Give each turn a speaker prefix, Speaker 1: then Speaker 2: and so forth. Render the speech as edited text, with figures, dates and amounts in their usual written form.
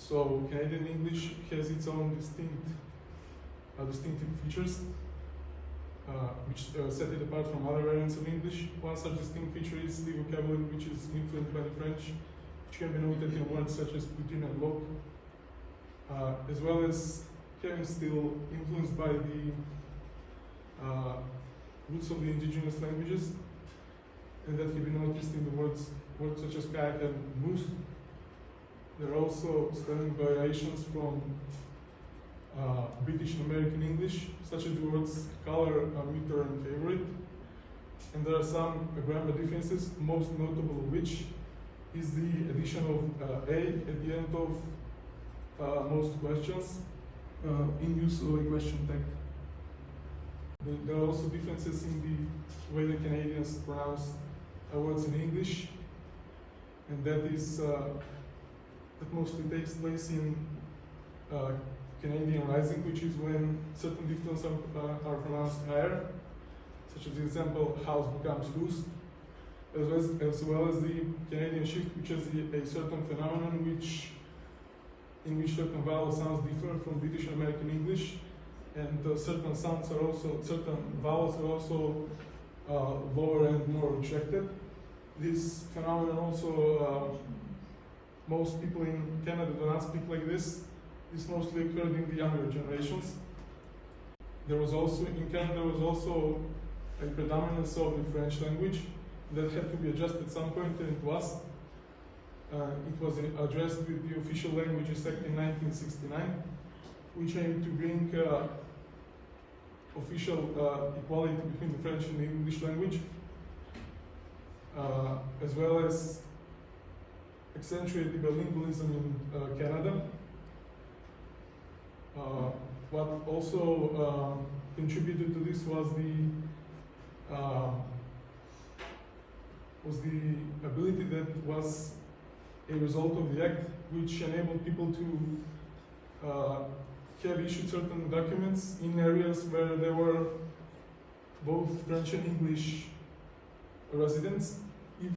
Speaker 1: So Canadian English has its own distinctive features, which set it apart from other variants of English. One such distinct feature is the vocabulary, which is influenced by the French, which can be noted in words such as poutine and loc, as well as having still influenced by the roots of the indigenous languages, and that can be noticed in the words such as kayak and moose. There are also spelling variations from British and American English, such as the words color, meter, and favorite. And there are some grammar differences, most notable of which is the addition of a at the end of most questions in use of a question tag. There are also differences in the way the Canadians pronounce words in English, and that is that mostly takes place in Canadian rising, which is when certain diphthongs are pronounced higher, such as the example house becomes loose, as well as the Canadian shift, which is a certain phenomenon in which certain vowel sounds differ from British and American English, and certain vowels are also lower and more rejected. This phenomenon also, most people in Canada do not speak like this. This mostly occurred in the younger generations. In Canada there was also a predominance of the French language that had to be adjusted at some point, and it was. It was addressed with the Official Languages Act in 1969, which aimed to bring official equality between the French and the English language, as well as accentuate the bilingualism in Canada. What also contributed to this was the ability that was a result of the Act, which enabled people to have issued certain documents in areas where there were both French and English residents,